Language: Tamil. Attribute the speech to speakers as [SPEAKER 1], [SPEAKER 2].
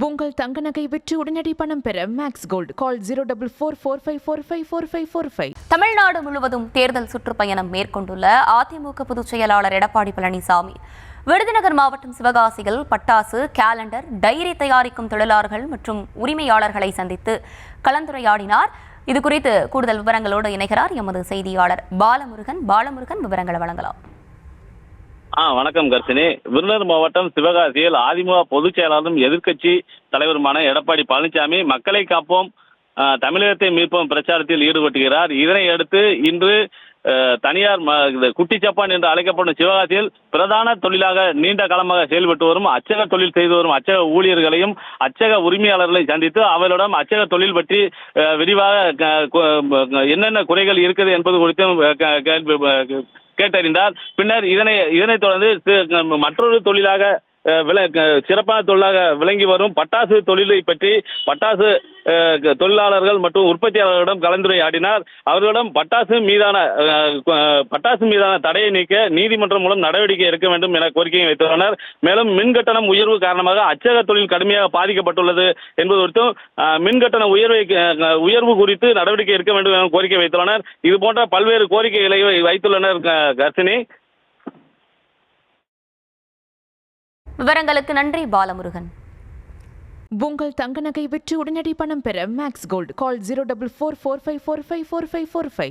[SPEAKER 1] உங்கள் தங்க நகை விற்று உடனடி பணம் பெற மேக்ஸ் கோல்ட் கால் 04445454545.
[SPEAKER 2] தமிழ்நாடு முழுவதும் தேர்தல் சுற்றுப்பயணம் மேற்கொண்டுள்ள அதிமுக பொதுச் செயலாளர் எடப்பாடி பழனிசாமி விருதுநகர் மாவட்டம் சிவகாசியில் பட்டாசு, கேலண்டர், டைரி தயாரிக்கும் தொழிலாளர்கள் மற்றும் உரிமையாளர்களை சந்தித்து கலந்துரையாடினார். இதுகுறித்து கூடுதல் விவரங்களோடு இணைகிறார் எமது செய்தியாளர் பாலமுருகன். விவரங்களை வழங்கலாம்.
[SPEAKER 3] வணக்கம் கர்ஷினி. விருதுநகர் மாவட்டம் சிவகாசியில் அதிமுக பொதுச் செயலாளரும் எதிர்க்கட்சி தலைவருமான எடப்பாடி பழனிசாமி மக்களை காப்போம், தமிழகத்தை மீட்போம் பிரச்சாரத்தில் ஈடுபட்டுகிறார். இதனை அடுத்து இன்று தனியார் குட்டிச்சப்பான் என்று அழைக்கப்படும் சிவகாசியில் பிரதான தொழிலாக நீண்ட காலமாக செயல்பட்டு வரும் அச்சக தொழில் செய்து வரும் அச்சக ஊழியர்களையும் அச்சக உரிமையாளர்களை சந்தித்து அவர்களிடம் அச்சக தொழில் பற்றி விரிவாக என்னென்ன குறைகள் இருக்குது என்பது குறித்தும் கேட்டறிந்தார். பின்னர் இதனைத் தொடர்ந்து மற்றொரு தொழிலாக சிறப்பான தொழிலாக விளங்கி வரும் பட்டாசு தொழிலை பற்றி பட்டாசு தொழிலாளர்கள் மற்றும் உற்பத்தியாளர்களிடம் கலந்துரையாடினார். அவர்களிடம் பட்டாசு மீதான தடையை நீக்க நீதிமன்றம் மூலம் நடவடிக்கை எடுக்க வேண்டும் என கோரிக்கையை வைத்துள்ளனர். மேலும் மின்கட்டணம் உயர்வு காரணமாக அச்சக தொழில் கடுமையாக பாதிக்கப்பட்டுள்ளது என்பது குறித்தும் மின்கட்டண உயர்வு குறித்து நடவடிக்கை எடுக்க வேண்டும் என கோரிக்கை வைத்துள்ளனர். இது போன்ற பல்வேறு கோரிக்கைகளை வைத்துள்ளனர் கர்ஷினி.
[SPEAKER 2] விவரங்களுக்கு நன்றி பாலமுருகன்.
[SPEAKER 1] உங்கள் தங்க நகை விற்று உடனடி பணம் பெற மேக்ஸ் கோல்ட் கால் 04445454545.